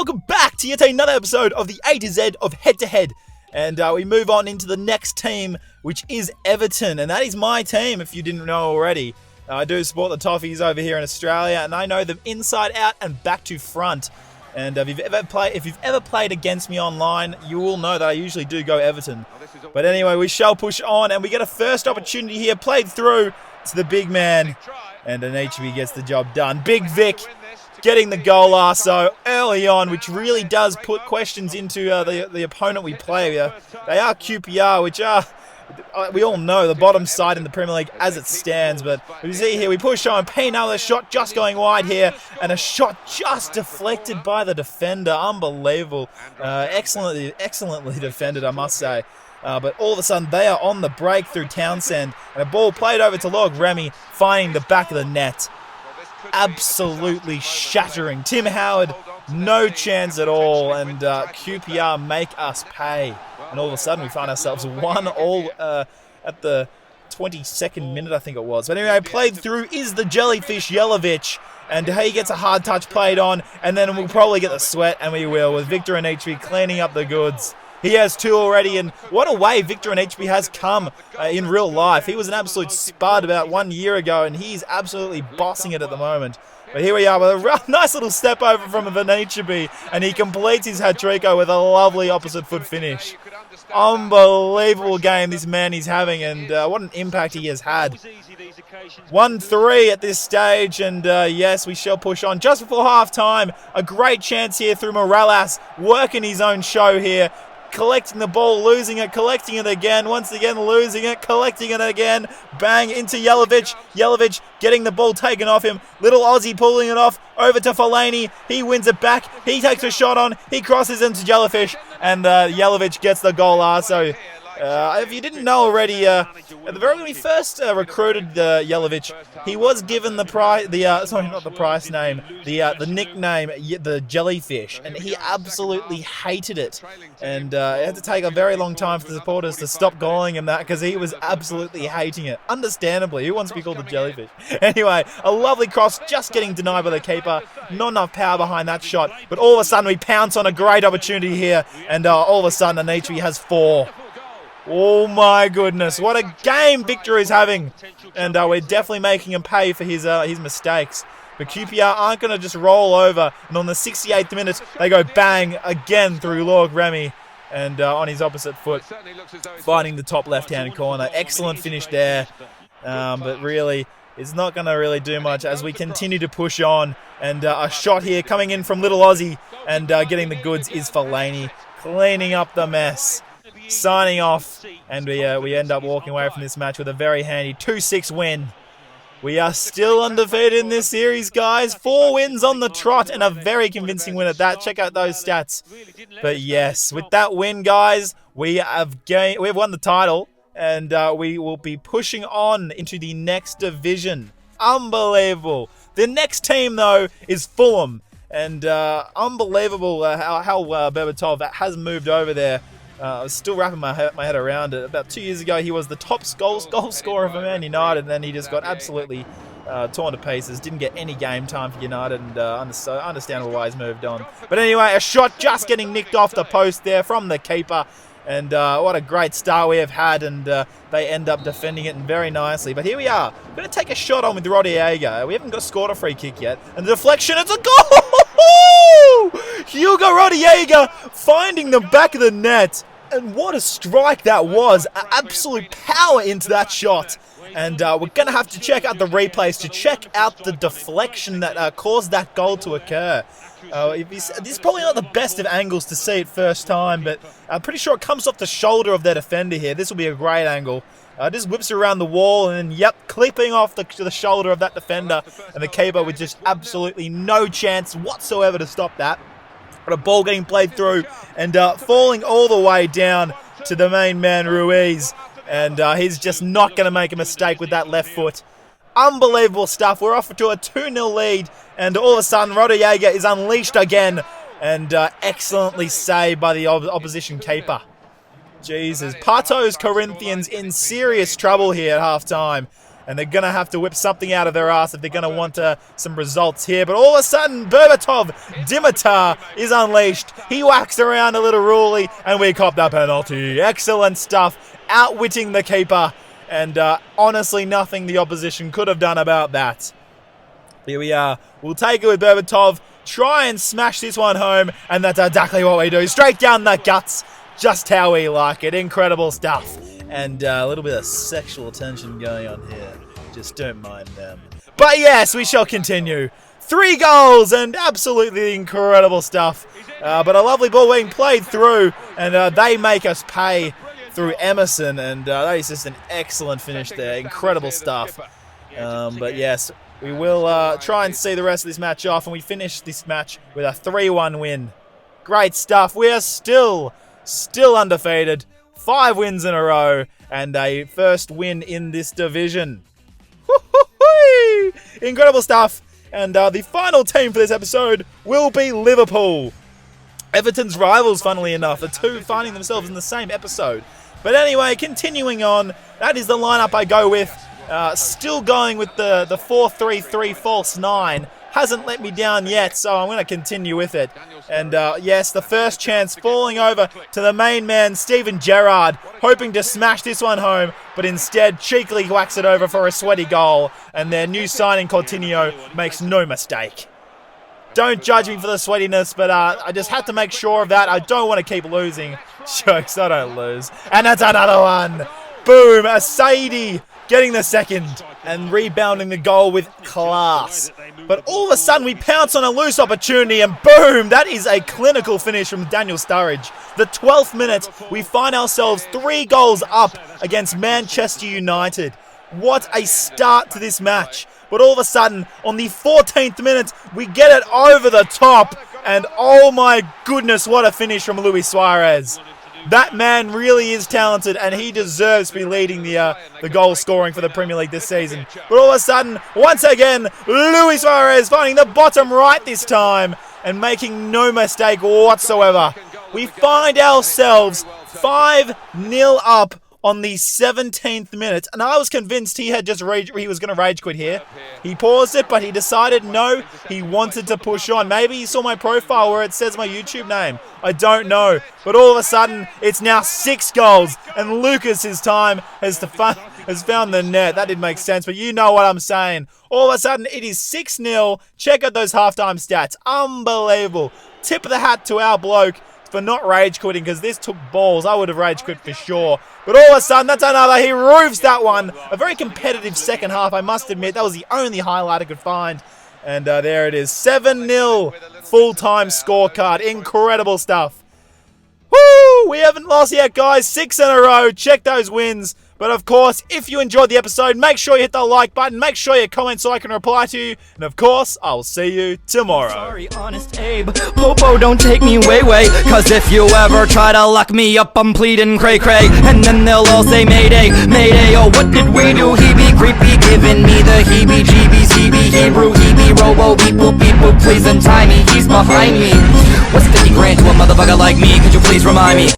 welcome back to yet another episode of the A to Z of Head-to-Head. And we move on into the next team, which is Everton. And that is my team, if you didn't know already. I do support the Toffees over here in Australia, and I know them inside out and back to front. And if you've ever played against me online, you will know that I usually do go Everton. But anyway, we shall push on, and we get a first opportunity here, played through to the big man. And an HB gets the job done. Big Vic getting the goal so early on, which really does put questions into the opponent we play. They are QPR, which are, we all know, the bottom side in the Premier League as it stands. But you see here, we push on. Another shot just going wide here, and a shot just deflected by the defender. Unbelievable. Excellently defended, I must say. But all of a sudden, they are on the break through Townsend, and a ball played over to Log Remy, finding the back of the net. Absolutely shattering. Tim Howard, no chance at all, and QPR make us pay. And all of a sudden, we find ourselves 1-1 at the 22nd minute, I think it was. But anyway, played through is the Jellyfish Jelovic, and he gets a hard touch played on, and then we'll probably get the sweat, and we will, with Victor and HB cleaning up the goods. He has two already, and what a way Victor and HB has come in real life. He was an absolute spud about 1 year ago, and he's absolutely bossing it at the moment. But here we are with a nice little step over from HB, and he completes his hat-tricko with a lovely opposite foot finish. Unbelievable game this man is having, and what an impact he has had. 1-3 at this stage, and yes, we shall push on. Just before half-time, a great chance here through Morales, working his own show here. Collecting the ball, losing it, collecting it again, once again losing it, collecting it again, bang into Jelovic. Jelovic getting the ball taken off him. Little Aussie pulling it off over to Fellaini. He wins it back. He takes a shot on. He crosses into Jellyfish, and Jelovic gets the goal. So if you didn't know already, at the very when we first recruited Jelovic, he was given the nickname, the Jellyfish, and he absolutely hated it. And it had to take a very long time for the supporters to stop calling him that, because he was absolutely hating it. Understandably, who wants to be called the Jellyfish? Anyway, a lovely cross, just getting denied by the keeper. Not enough power behind that shot, but all of a sudden we pounce on a great opportunity here, and all of a sudden Anitri has 4. Oh my goodness, what a game Victor is having. And we're definitely making him pay for his mistakes. But QPR aren't going to just roll over. And on the 68th minute, they go bang again through Log Remy. And on his opposite foot, finding the top left-hand corner. Excellent finish there. But really, it's not going to really do much as we continue to push on. And a shot here coming in from Little Aussie. And getting the goods is Fellaini, cleaning up the mess. Signing off, and we end up walking away from this match with a very handy 2-6 win. We are still undefeated in this series, guys. 4 wins on the trot, and a very convincing win at that. Check out those stats. But yes, with that win, guys, we have won the title, and we will be pushing on into the next division. Unbelievable. The next team, though, is Fulham, and unbelievable how Berbatov has moved over there. I was still wrapping my head around it. About 2 years ago, he was the top goal scorer for Man United, and then he just got absolutely torn to pieces. Didn't get any game time for United, and understandable why he's moved on. But anyway, a shot just getting nicked off the post there from the keeper. And what a great start we have had, and they end up defending it very nicely. But here we are. We're going to take a shot on with Rodallega. We haven't scored a free kick yet. And the deflection, it's a goal! Hugo Rodallega finding the back of the net. And what a strike that was. Absolute power into that shot. And we're going to have to check out the replays to check out the deflection that caused that goal to occur. This is probably not the best of angles to see it first time, but I'm pretty sure it comes off the shoulder of their defender here. This will be a great angle. Just whips around the wall, and then, yep, clipping off the shoulder of that defender. And the keeper with just absolutely no chance whatsoever to stop that. But a ball getting played through and falling all the way down to the main man, Ruiz. And he's just not going to make a mistake with that left foot. Unbelievable stuff. We're off to a 2-0 lead. And all of a sudden, Rodallega is unleashed again. And excellently saved by the opposition keeper. Jesus. Pato's Corinthians in serious trouble here at half-time. and they're going to have to whip something out of their ass if they're going to want some results here. But all of a sudden, Berbatov, Dimitar is unleashed. He whacks around a little Ruley, and we cop that penalty. Excellent stuff, outwitting the keeper, and honestly, nothing the opposition could have done about that. Here we are. We'll take it with Berbatov, try and smash this one home, and that's exactly what we do. Straight down the guts, just how we like it. Incredible stuff. And a little bit of sexual tension going on here. Just don't mind them. But yes, we shall continue. 3 goals and absolutely incredible stuff. But a lovely ball being played through, and they make us pay through Emerson. And that is just an excellent finish there. Incredible stuff. But yes, we will try and see the rest of this match off, and we finish this match with a 3-1 win. Great stuff. We are still undefeated. 5 wins in a row, and a first win in this division. Woo-hoo-hoo! Incredible stuff. And the final team for this episode will be Liverpool. Everton's rivals, funnily enough. The two finding themselves in the same episode. But anyway, continuing on, that is the lineup I go with. Still going with the 4-3-3 false 9. Hasn't let me down yet, so I'm going to continue with it. And yes, the first chance falling over to the main man, Steven Gerrard, hoping to smash this one home, but instead cheekily whacks it over for a sweaty goal, and their new signing, Coutinho, makes no mistake. Don't judge me for the sweatiness, but I just have to make sure of that. I don't want to keep losing. Jokes, I don't lose. And that's another one. Boom, a Sadie getting the second and rebounding the goal with class. But all of a sudden we pounce on a loose opportunity and boom, that is a clinical finish from Daniel Sturridge. The 12th minute, we find ourselves 3 goals up against Manchester United. What a start to this match. But all of a sudden, on the 14th minute, we get it over the top. And oh my goodness, what a finish from Luis Suarez. That man really is talented, and he deserves to be leading the goal scoring for the Premier League this season. But all of a sudden, once again, Luis Suarez finding the bottom right this time and making no mistake whatsoever. We find ourselves 5-0 up on the 17th minute, and I was convinced he was going to rage quit here. He paused it, but he decided no, he wanted to push on. Maybe he saw my profile where it says my YouTube name. I don't know. But all of a sudden, it's now 6 goals, and Lucas, his time, has found the net. That didn't make sense, but you know what I'm saying. All of a sudden, it is 6-0. Check out those halftime stats. Unbelievable. Tip of the hat to our bloke for not rage quitting, because this took balls. I would have rage quit for sure. But all of a sudden, that's another. He roofs that one. A very competitive second half, I must admit. That was the only highlight I could find. And there it is. 7-0 full-time scorecard. Incredible stuff. Woo! We haven't lost yet, guys. 6 in a row. Check those wins. But of course, if you enjoyed the episode, make sure you hit the like button. Make sure you comment so I can reply to you. And of course, I'll see you tomorrow. Sorry, honest Abe. Popo, don't take me way. Cause if you ever try to lock me up, I'm pleading cray-cray. And then they'll all say Mayday, Mayday. Oh, what did we do? He be creepy, giving me the heebie-jeebies. He be Hebrew, he be robo, beep-boop, beep-boop. Please untie me, he's behind me. What's 50 grand to a motherfucker like me? Could you please remind me?